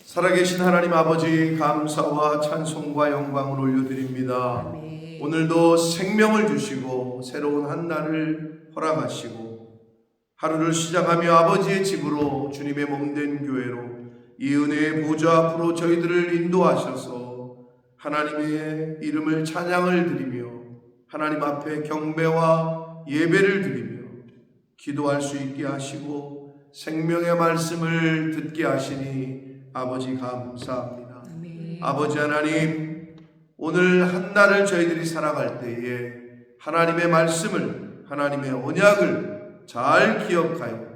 살아계신 하나님 아버지, 감사와 찬송과 영광을 올려드립니다. 아멘. 오늘도 생명을 주시고 새로운 한 날을 허락하시고 하루를 시작하며 아버지의 집으로 주님의 몸된 교회로 이 은혜의 보좌 앞으로 저희들을 인도하셔서 하나님의 이름을 찬양을 드리며 하나님 앞에 경배와 예배를 드리며 기도할 수 있게 하시고 생명의 말씀을 듣게 하시니 아버지 감사합니다. 아멘. 아버지 하나님, 오늘 한 날을 저희들이 살아갈 때에 하나님의 말씀을, 하나님의 언약을 잘 기억하여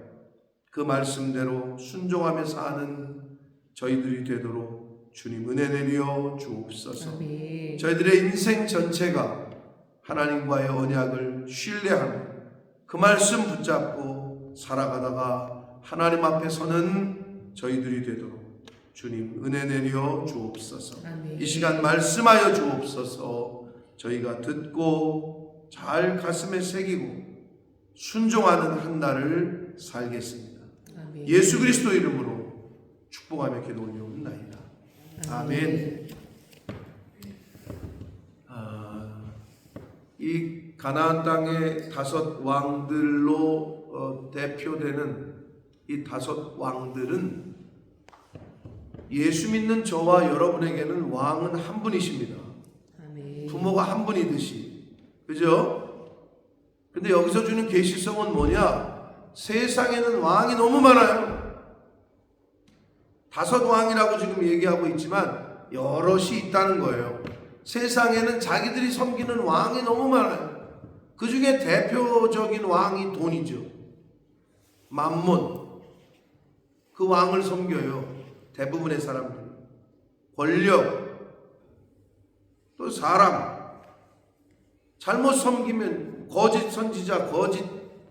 그 말씀대로 순종하며 사는 저희들이 되도록 주님 은혜 내려 주옵소서. 아멘. 저희들의 인생 전체가 하나님과의 언약을 신뢰하며 그 말씀 붙잡고 살아가다가 하나님 앞에 서는 저희들이 되도록 주님 은혜 내려 주옵소서. 아멘. 이 시간 말씀하여 주옵소서. 저희가 듣고 잘 가슴에 새기고 순종하는 한 날을 살겠습니다. 아멘. 예수 그리스도 이름으로 축복하며 기도 올려옵나이다. 아멘. 이 가나안 땅의 5 왕들로 대표되는 이 5 왕들은 예수 믿는 저와 여러분에게는 왕은 한 분이십니다. 아멘. 부모가 한 분이듯이. 그죠? 근데 여기서 주는 계시성은 뭐냐? 세상에는 왕이 너무 많아요. 5 왕이라고 지금 얘기하고 있지만 여럿이 있다는 거예요. 세상에는 자기들이 섬기는 왕이 너무 많아요. 그 중에 대표적인 왕이 돈이죠. 맘몬. 그 왕을 섬겨요. 대부분의 사람들이. 권력, 또 사람, 잘못 섬기면 거짓 선지자, 거짓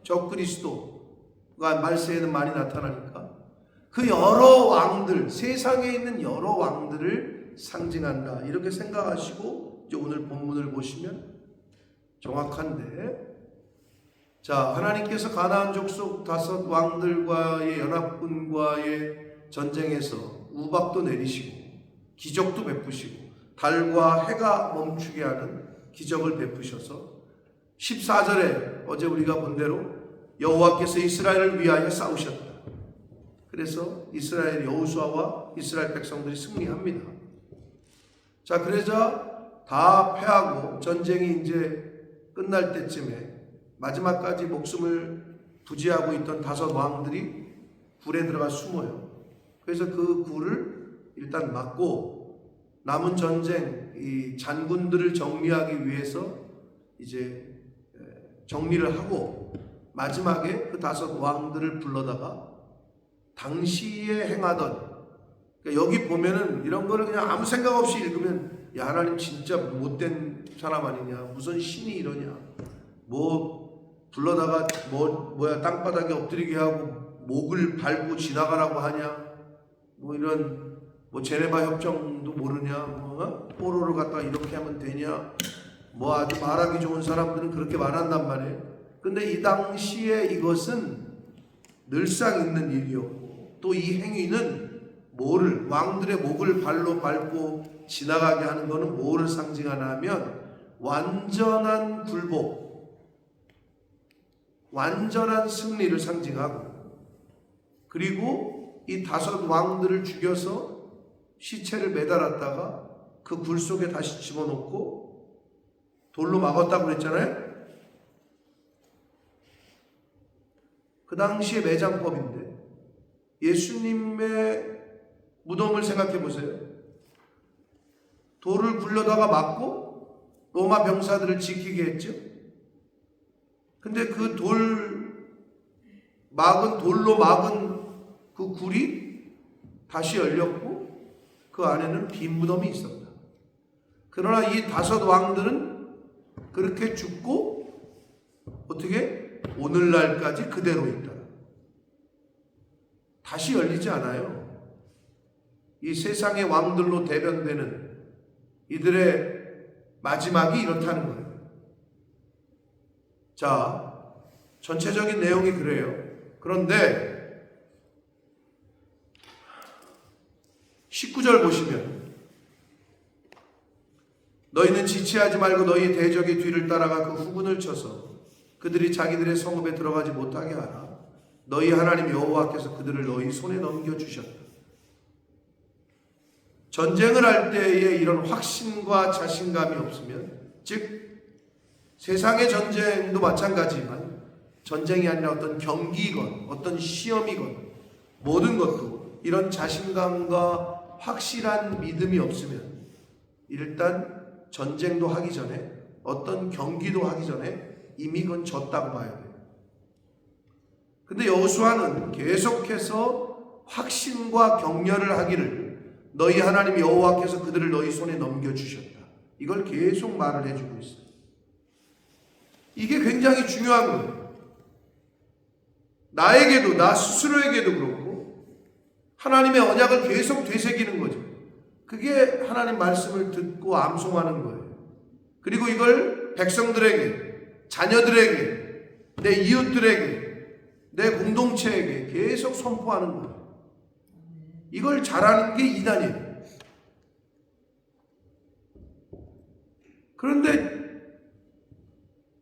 적그리스도가 말세에는 많이 나타나니까 그 여러 왕들, 세상에 있는 여러 왕들을 상징한다 이렇게 생각하시고 이제 오늘 본문을 보시면 정확한데, 자, 하나님께서 가나안 족속 5 왕들과의 연합군과의 전쟁에서 우박도 내리시고 기적도 베푸시고 달과 해가 멈추게 하는 기적을 베푸셔서 14절에 어제 우리가 본 대로 여호와께서 이스라엘을 위하여 싸우셨다. 그래서 이스라엘 여호수아와 이스라엘 백성들이 승리합니다. 자, 그러자 다 패하고 전쟁이 이제 끝날 때쯤에 마지막까지 목숨을 부지하고 있던 5 왕들이 굴에 들어가 숨어요. 그래서 그 굴을 일단 막고 남은 전쟁 이 잔군들을 정리하기 위해서 이제 정리를 하고 마지막에 그 5 왕들을 불러다가 당시에 행하던, 그러니까 여기 보면은 이런 거를 그냥 아무 생각 없이 읽으면 야, 하나님 진짜 못된 사람 아니냐, 무슨 신이 이러냐, 뭐 불러다가 뭐야 땅바닥에 엎드리게 하고 목을 밟고 지나가라고 하냐, 뭐 이런 뭐 제네바 협정도 모르냐, 뭐 포로를 갖다가 이렇게 하면 되냐, 뭐 아주 말하기 좋은 사람들은 그렇게 말한단 말이에요. 근데 이 당시에 이것은 늘상 있는 일이었고, 또 이 행위는 뭐를, 왕들의 목을 발로 밟고 지나가게 하는 것은 뭐를 상징하나 하면 완전한 굴복, 완전한 승리를 상징하고, 그리고 이 5 왕들을 죽여서 시체를 매달았다가 그 굴 속에 다시 집어넣고 돌로 막았다고 그랬잖아요. 그 당시의 매장법인데, 예수님의 무덤을 생각해 보세요. 돌을 굴려다가 막고 로마 병사들을 지키게 했죠. 근데 그 돌로 막은 그 굴이 다시 열렸고 그 안에는 빈 무덤이 있었다. 그러나 이 5 왕들은 그렇게 죽고 어떻게 오늘날까지 그대로 있다. 다시 열리지 않아요. 이 세상의 왕들로 대변되는 이들의 마지막이 이렇다는 거예요. 자, 전체적인 내용이 그래요. 그런데 19절 보시면 너희는 지체하지 말고 너희 대적의 뒤를 따라가 그 후군을 쳐서 그들이 자기들의 성읍에 들어가지 못하게 하라. 너희 하나님 여호와께서 그들을 너희 손에 넘겨주셨다. 전쟁을 할 때에 이런 확신과 자신감이 없으면, 즉 세상의 전쟁도 마찬가지지만 전쟁이 아니라 어떤 경기건 어떤 시험이건 모든 것도 이런 자신감과 확실한 믿음이 없으면 일단 전쟁도 하기 전에 어떤 경기도 하기 전에 이미 그건 졌다고 봐야 돼요. 근데 여호수아는 계속해서 확신과 격려를 하기를 너희 하나님 여호와께서 그들을 너희 손에 넘겨주셨다. 이걸 계속 말을 해주고 있어요. 이게 굉장히 중요한 거예요. 나에게도, 나 스스로에게도 그렇고 하나님의 언약을 계속 되새기는 거죠. 그게 하나님 말씀을 듣고 암송하는 거예요. 그리고 이걸 백성들에게, 자녀들에게, 내 이웃들에게, 내 공동체에게 계속 선포하는 거예요. 이걸 잘하는 게 이단이에요. 그런데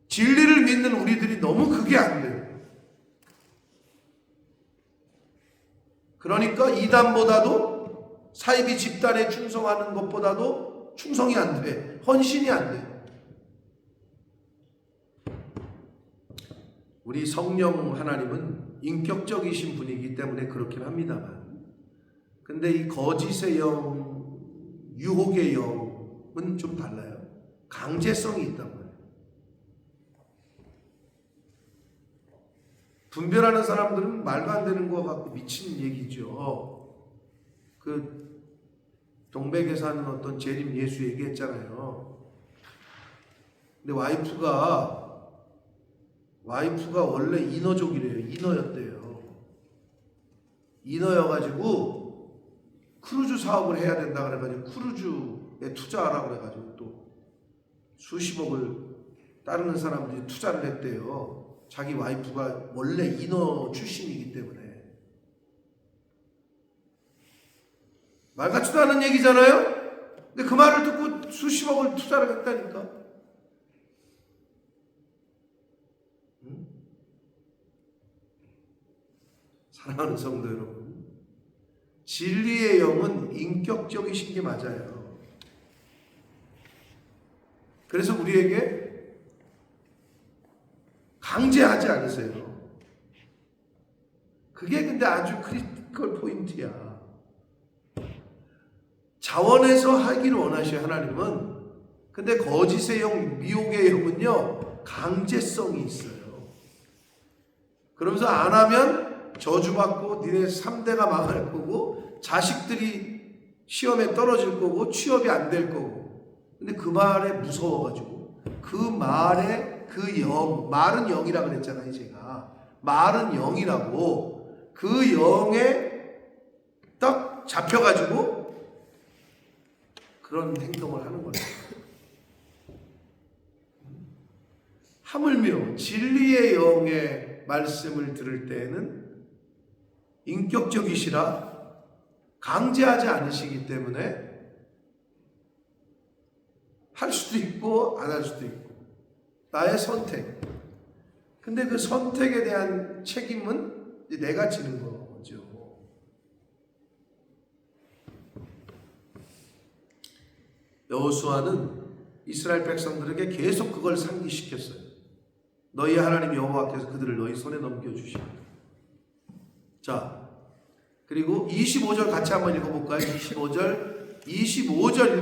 진리를 믿는 우리들이 너무 그게 안 돼요. 그러니까 이단보다도 사이비 집단에 충성하는 것보다도 충성이 안 돼. 헌신이 안 돼. 우리 성령 하나님은 인격적이신 분이기 때문에 그렇긴 합니다만, 근데 이 거짓의 영, 유혹의 영은 좀 달라요. 강제성이 있단 말이에요. 분별하는 사람들은 말도 안 되는 거 갖고 미친 얘기죠. 그 동백에 사는 어떤 재림 예수 얘기했잖아요. 근데 와이프가 원래 인어족이래요. 인어였대요. 인어여가지고 크루즈 사업을 해야 된다 그래가지고 크루즈에 투자하라고 그래가지고 또 수십억을 따르는 사람들이 투자를 했대요. 자기 와이프가 원래 인어 출신이기 때문에. 말 같지도 않은 얘기잖아요? 근데 그 말을 듣고 수십억을 투자를 했다니까. 응? 사랑하는 성도 여러분, 진리의 영은 인격적이신 게 맞아요. 그래서 우리에게 강제하지 않으세요. 그게 근데 아주 크리티컬 포인트야. 자원해서 하기를 원하셔요, 하나님은. 근데 거짓의 영, 미혹의 영은요, 강제성이 있어요. 그러면서 안 하면 저주받고 니네 3대가 망할 거고 자식들이 시험에 떨어질 거고 취업이 안 될 거고. 근데 그 말에 무서워가지고 그 말에 그 영, 말은 영이라고 그랬잖아요, 제가. 말은 영이라고 그 영에 딱 잡혀가지고 그런 행동을 하는 거예요. 하물며 진리의 영의 말씀을 들을 때에는 인격적이시라 강제하지 않으시기 때문에 할 수도 있고 안 할 수도 있고 나의 선택. 근데 그 선택에 대한 책임은 내가 지는 거죠. 여호수아는 이스라엘 백성들에게 계속 그걸 상기시켰어요. 너희 하나님 여호와께서 그들을 너희 손에 넘겨주시다. 자, 그리고 25절 같이 한번 읽어볼까요? 25절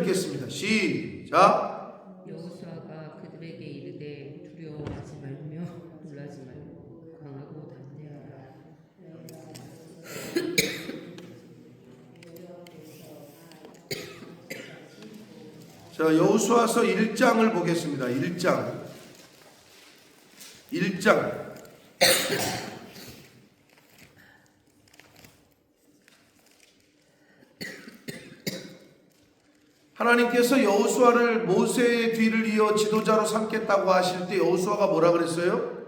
읽겠습니다. 시작. 여호수아가 그들에게 이르되 두려워하지 말며 놀라지 말고 강하고 담대하라. 자, 여호수아서 1장을 보겠습니다. 1장. 하나님께서 여호수아를 모세의 뒤를 이어 지도자로 삼겠다고 하실 때 여호수아가 뭐라 그랬어요?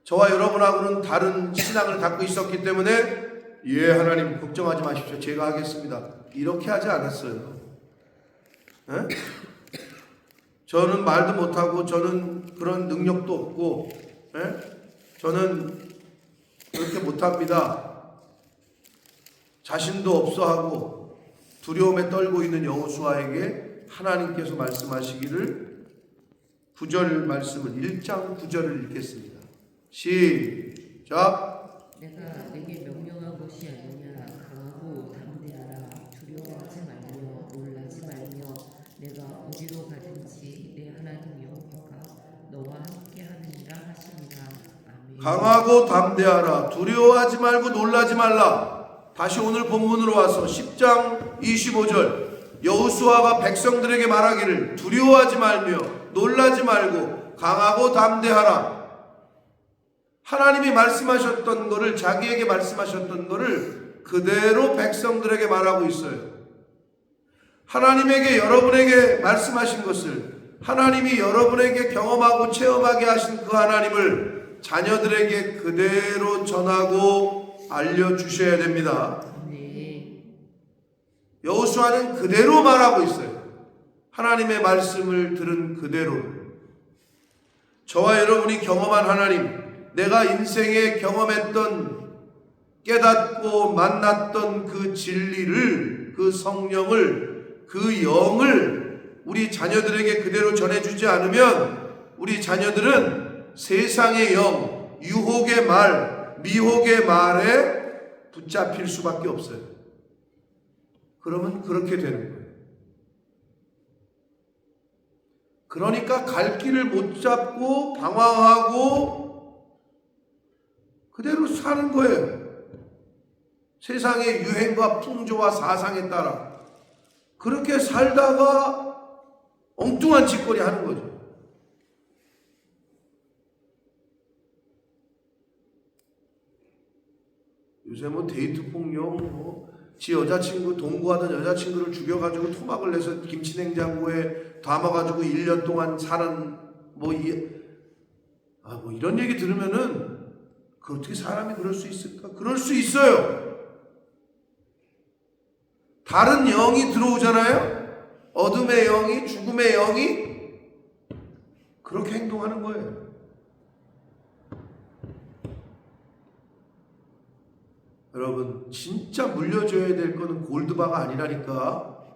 저와 여러분하고는 다른 신앙을 갖고 있었기 때문에 예 하나님 걱정하지 마십시오. 제가 하겠습니다. 이렇게 하지 않았어요. 에? 저는 말도 못하고 저는 그런 능력도 없고 저는 그렇게 못합니다. 자신도 없어하고 두려움에 떨고 있는 여호수아에게 하나님께서 말씀하시기를 9절 말씀을 1장 9절을 읽겠습니다. 시작. 내가 내게 명령한 것이 아니냐. 강하고 담대하라. 두려워하지 말며 놀라지 말며 내가 어디로 가든지 내 하나님 여호와가 너와 함께 하느니라 하시니라. 아멘. 강하고 담대하라. 두려워하지 말고 놀라지 말라. 다시 오늘 본문으로 와서 10장 25절 여호수아가 백성들에게 말하기를 두려워하지 말며 놀라지 말고 강하고 담대하라. 하나님이 말씀하셨던 것을 자기에게 말씀하셨던 것을 그대로 백성들에게 말하고 있어요. 하나님에게 여러분에게 말씀하신 것을 하나님이 여러분에게 경험하고 체험하게 하신 그 하나님을 자녀들에게 그대로 전하고 알려주셔야 됩니다. 네. 여호수아는 그대로 말하고 있어요. 하나님의 말씀을 들은 그대로. 저와 여러분이 경험한 하나님, 내가 인생에 경험했던 깨닫고 만났던 그 진리를, 그 성령을, 그 영을 우리 자녀들에게 그대로 전해주지 않으면 우리 자녀들은 세상의 영, 유혹의 말, 미혹의 말에 붙잡힐 수밖에 없어요. 그러면 그렇게 되는 거예요. 그러니까 갈 길을 못 잡고 방황하고 그대로 사는 거예요. 세상의 유행과 풍조와 사상에 따라 그렇게 살다가 엉뚱한 짓거리 하는 거죠. 요새 뭐 데이트 폭력, 지 여자친구 동거하던 여자친구를 죽여가지고 토막을 내서 김치냉장고에 담아가지고 1년 동안 사는 뭐 이런 얘기 들으면은 그 어떻게 사람이 그럴 수 있을까? 그럴 수 있어요. 다른 영이 들어오잖아요. 어둠의 영이, 죽음의 영이 그렇게 행동하는 거예요. 여러분 진짜 물려줘야 될 거는 골드바가 아니라니까.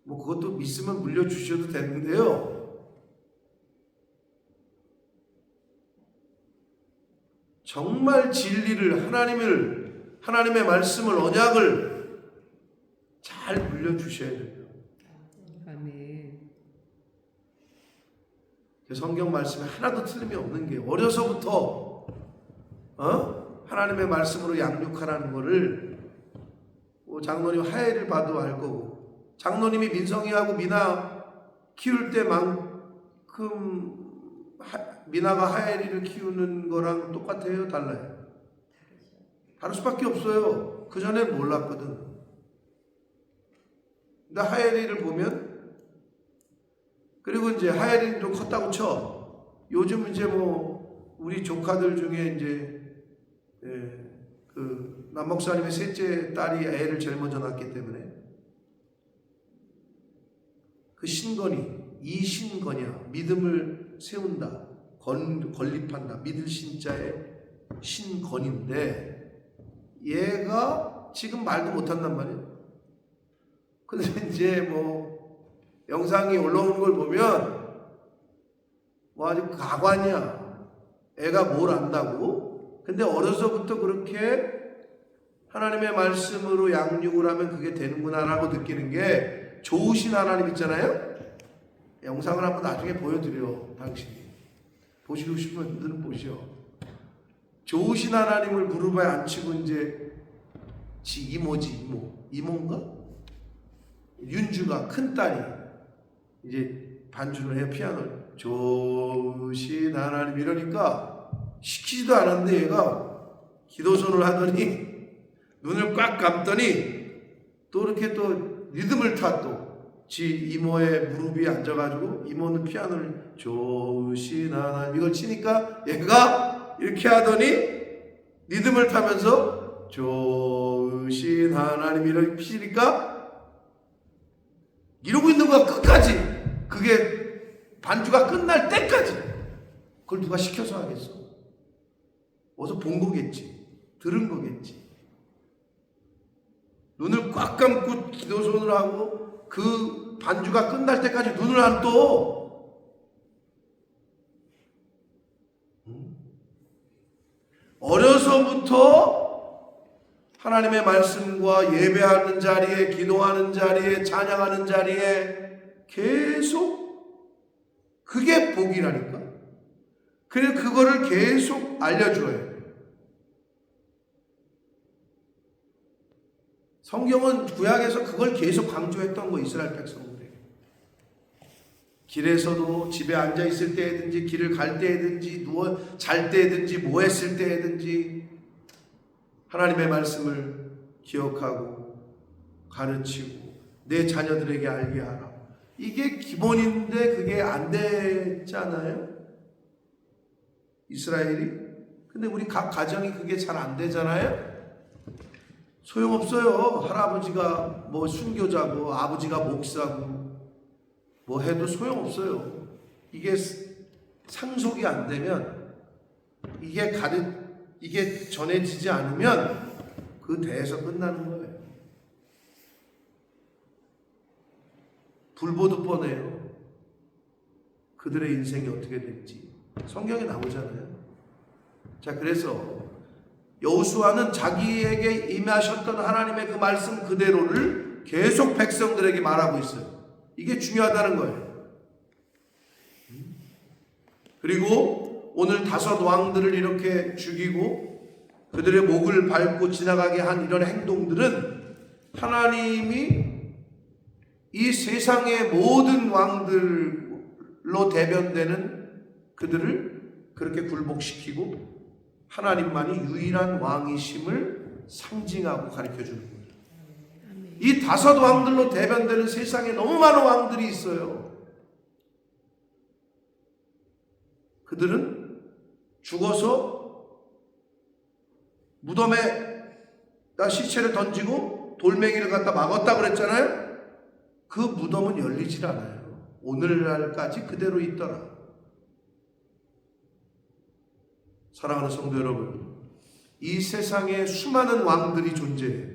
뭐 그것도 믿으면 물려주셔도 되는데요. 정말 진리를 하나님의 말씀을 언약을 잘 물려주셔야 돼요. 아멘. 성경 말씀에 하나도 틀림이 없는 게 어려서부터 하나님의 말씀으로 양육하라는 거를 장로님 하엘을 봐도 알 거고 장로님이 민성이하고 미나 키울 때만큼 미나가 하엘이를 키우는 거랑 똑같아요? 달라요? 다를 수밖에 없어요. 그 전엔 몰랐거든. 근데 하엘이를 보면 그리고 이제 하엘이도 컸다고 쳐. 요즘 이제 뭐 우리 조카들 중에 이제 그 남목사님의 셋째 딸이 애를 제일 먼저 낳았기 때문에 그 신건이 이신건이야. 믿음을 세운다. 건립한다. 믿을 신자의 신건인데 얘가 지금 말도 못한단 말이에요. 근데 이제 뭐 영상이 올라오는 걸 보면 뭐 아주 가관이야. 애가 뭘 안다고. 근데 어려서부터 그렇게 하나님의 말씀으로 양육을 하면 그게 되는구나라고 느끼는 게 좋으신 하나님 있잖아요. 영상을 한번 나중에 보여드려. 당신이 보시고 싶으면 분들은 보시오. 좋으신 하나님을 무릎에 앉히고 이제 지 이모지 이모인가? 윤주가 큰딸이 이제 반주를 해요. 피아노를. 좋으신 하나님 이러니까 시키지도 않았는데 얘가 기도선을 하더니 눈을 꽉 감더니 또 이렇게 또 리듬을 타 또 지 이모의 무릎 위에 앉아가지고 이모는 피아노를 좋으신 하나님 이걸 치니까 얘가 이렇게 하더니 리듬을 타면서 좋으신 하나님 이렇게 피시니까 이러고 있는 거야 끝까지. 그게 반주가 끝날 때까지. 그걸 누가 시켜서 하겠어? 어디서 본 거겠지. 들은 거겠지. 눈을 꽉 감고 기도손을 하고 그 반주가 끝날 때까지 눈을 안 떠. 어려서부터 하나님의 말씀과 예배하는 자리에, 기도하는 자리에, 찬양하는 자리에 계속 그게 복이라니까. 그래서 그거를 계속 알려줘요. 성경은 구약에서 그걸 계속 강조했던 거, 이스라엘 백성들에게. 길에서도 집에 앉아 있을 때든지 길을 갈 때든지 누워 잘 때든지 뭐 했을 때든지 하나님의 말씀을 기억하고 가르치고 내 자녀들에게 알게 하라. 이게 기본인데 그게 안 됐잖아요, 이스라엘이. 근데 우리 각 가정이 그게 잘 안 되잖아요. 소용없어요. 할아버지가 뭐 순교자고 아버지가 목사고 뭐 해도 소용없어요. 이게 상속이 안 되면, 이게 전해지지 않으면 그 대에서 끝나는 거예요. 불 보듯 뻔해요. 그들의 인생이 어떻게 될지 성경에 나오잖아요. 자, 그래서 여호수아는 자기에게 임하셨던 하나님의 그 말씀 그대로를 계속 백성들에게 말하고 있어요. 이게 중요하다는 거예요. 그리고 오늘 5 왕들을 이렇게 죽이고 그들의 목을 밟고 지나가게 한 이런 행동들은 하나님이 이 세상의 모든 왕들로 대변되는 그들을 그렇게 굴복시키고 하나님만이 유일한 왕이심을 상징하고 가르쳐주는 거예요. 이 5 왕들로 대변되는 세상에 너무 많은 왕들이 있어요. 그들은 죽어서 무덤에다 시체를 던지고 돌멩이를 갖다 막았다 그랬잖아요. 그 무덤은 열리질 않아요. 오늘날까지 그대로 있더라. 사랑하는 성도 여러분, 이 세상에 수많은 왕들이 존재해요.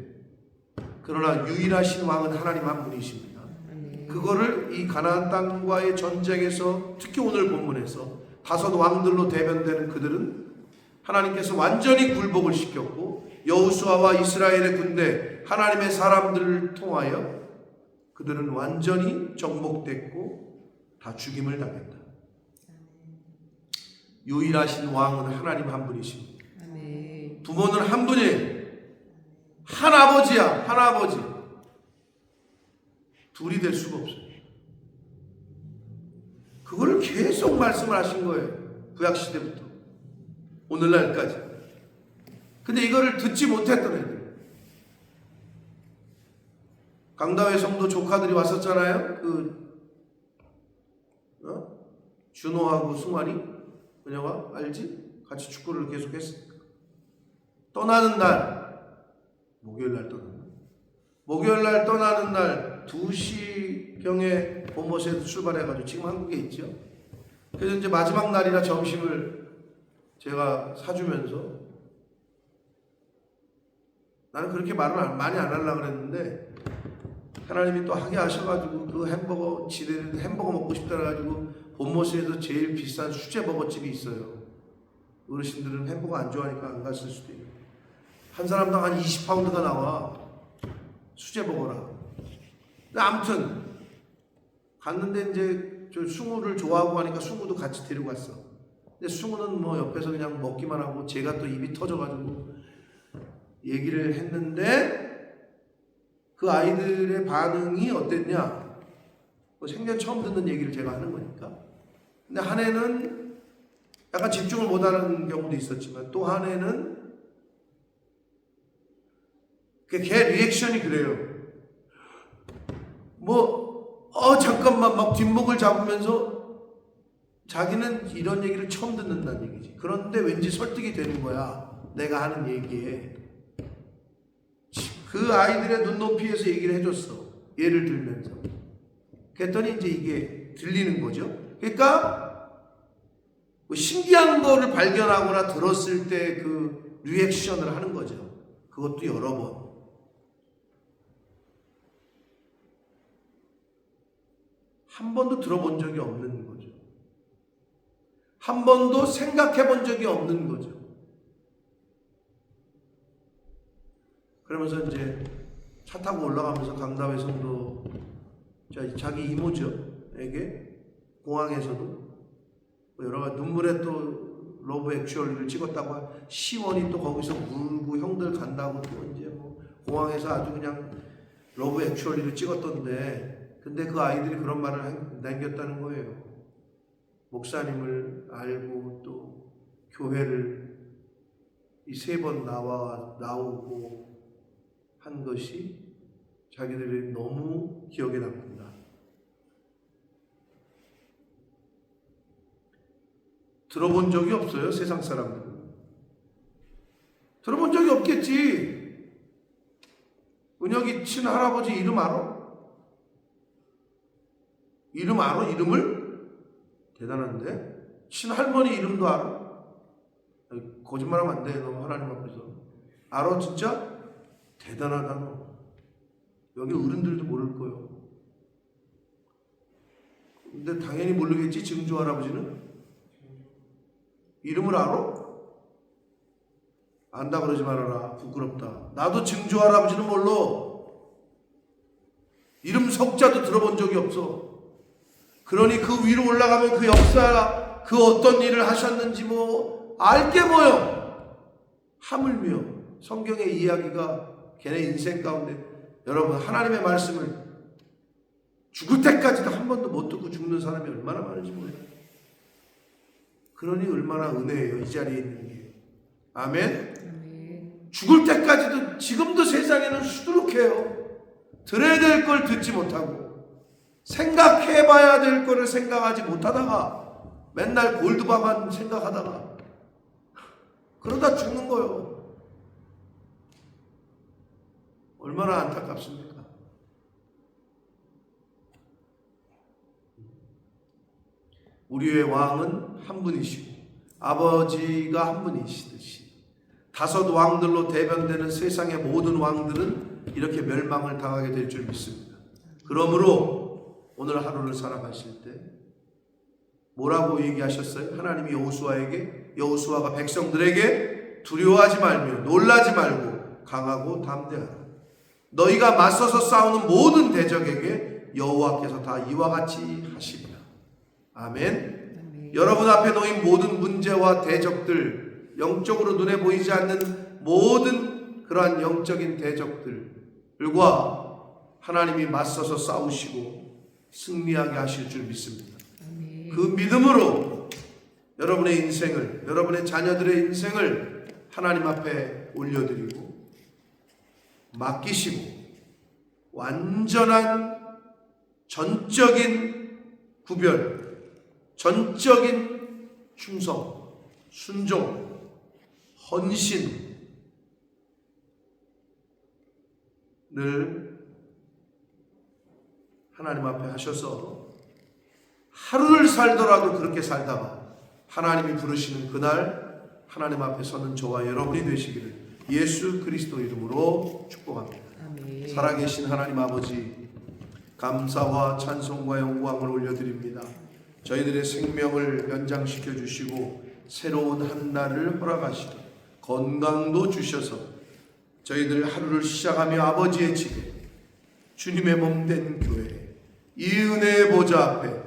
그러나 유일하신 왕은 하나님 한 분이십니다. 그거를 이 가나안 땅과의 전쟁에서, 특히 오늘 본문에서 5 왕들로 대변되는 그들은 하나님께서 완전히 굴복을 시켰고 여호수아와 이스라엘의 군대, 하나님의 사람들을 통하여 그들은 완전히 정복됐고 다 죽임을 당했다. 유일하신 왕은 하나님 한 분이십니다. 부모는 한 분이에요. 한 아버지야, 한 아버지. 둘이 될 수가 없어요. 그거를 계속 말씀을 하신 거예요. 구약시대부터 오늘날까지. 근데 이거를 듣지 못했던 애들. 강다회 성도 조카들이 왔었잖아요. 준호하고 승환이, 그녀가 알지? 같이 축구를 계속 했으니까. 떠나는 날, 목요일날 떠나는 날 2시경에 본버스에서 출발해가지고 지금 한국에 있죠. 그래서 이제 마지막 날이라 점심을 제가 사주면서, 나는 그렇게 말을 많이 안 하려고 그랬는데 하나님이 또 하게 하셔가지고 그 햄버거, 지네들 햄버거 먹고 싶다 해가지고 본버스에서 제일 비싼 수제버거집이 있어요. 어르신들은 햄버거 안 좋아하니까 안 갔을 수도 있고, 한 사람당 한 20파운드가 나와, 수제버거라. 근데 아무튼 갔는데 이제 저 숭우를 좋아하고 하니까 숭우도 같이 데리고 갔어. 근데 숭우는 뭐 옆에서 그냥 먹기만 하고 제가 또 입이 터져가지고 얘기를 했는데 그 아이들의 반응이 어땠냐? 뭐 생전 처음 듣는 얘기를 제가 하는 거니까. 근데 한 애는 약간 집중을 못하는 경우도 있었지만 또 한 애는 걔 리액션이 그래요. 잠깐만 막 뒷목을 잡으면서 자기는 이런 얘기를 처음 듣는다는 얘기지. 그런데 왠지 설득이 되는 거야. 내가 하는 얘기에 그 아이들의 눈높이에서 얘기를 해줬어. 예를 들면서. 그랬더니 이제 이게 들리는 거죠. 그러니까 뭐 신기한 거를 발견하거나 들었을 때 그 리액션을 하는 거죠. 그것도 여러 번. 한 번도 들어본 적이 없는 거죠. 한 번도 생각해 본 적이 없는 거죠. 그러면서 이제 차 타고 올라가면서 강다회 성도 자기 이모죠에게 공항에서도 여러 가지 눈물에 또 러브 액츄얼리를 찍었다고 시원이 또 거기서 울고 형들 간다고 또 이제 뭐 공항에서 아주 그냥 러브 액츄얼리를 찍었던데 근데 그 아이들이 그런 말을 남겼다는 거예요. 목사님을 알고 또 교회를 이 3번 나오고 한 것이 자기들이 너무 기억에 남는다. 들어본 적이 없어요, 세상 사람들은. 들어본 적이 없겠지. 은혁이 친할아버지 이름 알아? 이름 알아? 이름을? 대단한데? 친할머니 이름도 알아? 거짓말하면 안 돼, 너 하나님 앞에서. 알아, 진짜? 대단하다, 너. 여기 어른들도 모를 거예요. 근데 당연히 모르겠지, 증조 할아버지는? 이름을 알아? 안다 그러지 말아라. 부끄럽다. 나도 증조 할아버지는 몰라. 이름 석자도 들어본 적이 없어. 그러니 그 위로 올라가면 그 역사, 그 어떤 일을 하셨는지 뭐 알게 뭐요. 하물며 성경의 이야기가 걔네 인생 가운데 여러분 하나님의 말씀을 죽을 때까지도 한 번도 못 듣고 죽는 사람이 얼마나 많은지 몰라요. 그러니 얼마나 은혜예요, 이 자리에 있는 게. 아멘? 죽을 때까지도 지금도 세상에는 수두룩해요. 들어야 될 걸 듣지 못하고 생각해봐야 될 거를 생각하지 못하다가 맨날 골드바만 생각하다가 그러다 죽는 거예요. 얼마나 안타깝습니까? 우리의 왕은 한 분이시고 아버지가 한 분이시듯이 5 왕들로 대변되는 세상의 모든 왕들은 이렇게 멸망을 당하게 될 줄 믿습니다. 그러므로 오늘 하루를 살아가실 때 뭐라고 얘기하셨어요? 하나님이 여호수아가 백성들에게 두려워하지 말며 놀라지 말고 강하고 담대하라. 너희가 맞서서 싸우는 모든 대적에게 여호와께서 다 이와 같이 하시리라. 아멘. 여러분 앞에 놓인 모든 문제와 대적들, 영적으로 눈에 보이지 않는 모든 그러한 영적인 대적들과 하나님이 맞서서 싸우시고 승리하게 하실 줄 믿습니다. 아멘. 그 믿음으로 여러분의 인생을, 여러분의 자녀들의 인생을 하나님 앞에 올려드리고 맡기시고 완전한 전적인 구별, 전적인 충성, 순종, 헌신을 하나님 앞에 하셔서 하루를 살더라도 그렇게 살다가 하나님이 부르시는 그날 하나님 앞에 서는 저와 여러분이 되시기를 예수 그리스도 이름으로 축복합니다. 아멘. 살아계신 하나님 아버지, 감사와 찬송과 영광을 올려드립니다. 저희들의 생명을 연장시켜 주시고 새로운 한 날을 허락하시고 건강도 주셔서 저희들 하루를 시작하며 아버지의 집에 주님의 몸된 교회 이 은혜의 보좌 앞에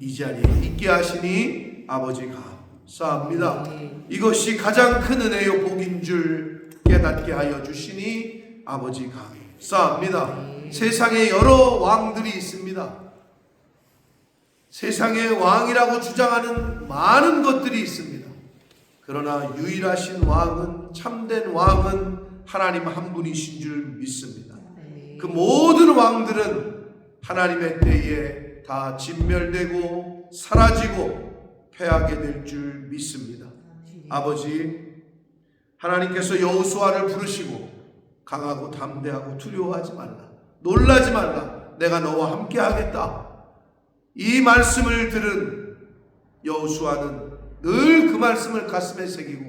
이 자리에 있게 하시니 아버지 감사합니다. 이것이 가장 큰 은혜요 복인 줄 깨닫게 하여 주시니 아버지 감사합니다. 세상에 여러 왕들이 있습니다. 세상의 왕이라고 주장하는 많은 것들이 있습니다. 그러나 유일하신 왕은, 참된 왕은 하나님 한 분이신 줄 믿습니다. 그 모든 왕들은 하나님의 때에 다 진멸되고 사라지고 패하게 될 줄 믿습니다. 아버지, 하나님께서 여호수아를 부르시고 강하고 담대하고 두려워하지 말라. 놀라지 말라. 내가 너와 함께 하겠다. 이 말씀을 들은 여호수아는 늘 그 말씀을 가슴에 새기고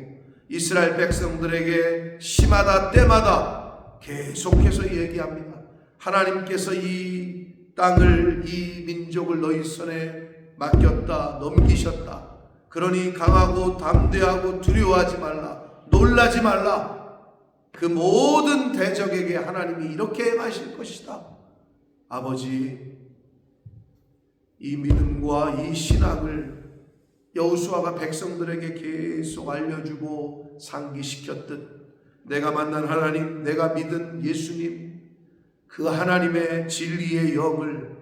이스라엘 백성들에게 시마다 때마다 계속해서 얘기합니다. 하나님께서 이 땅을, 이 민족을 너희 손에 맡겼다, 넘기셨다. 그러니 강하고 담대하고 두려워하지 말라. 놀라지 말라. 그 모든 대적에게 하나님이 이렇게 행하실 것이다. 아버지, 이 믿음과 이 신앙을 여호수아가 백성들에게 계속 알려주고 상기시켰듯 내가 만난 하나님, 내가 믿은 예수님, 그 하나님의 진리의 영을,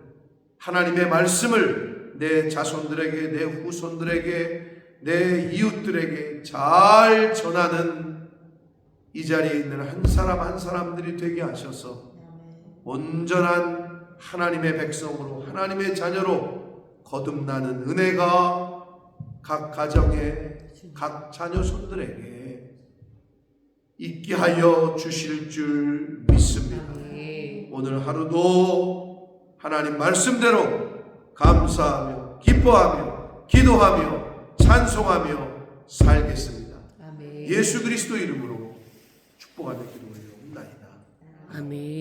하나님의 말씀을 내 자손들에게, 내 후손들에게, 내 이웃들에게 잘 전하는 이 자리에 있는 한 사람 한 사람들이 되게 하셔서 온전한 하나님의 백성으로, 하나님의 자녀로 거듭나는 은혜가 각 가정에, 각 자녀손들에게 있게 하여 주실 줄 믿습니다. 오늘 하루도 하나님 말씀대로 감사하며 기뻐하며 기도하며 찬송하며 살겠습니다. 아멘. 예수 그리스도 이름으로 축복하며 기도 올려옵나이다. 아멘.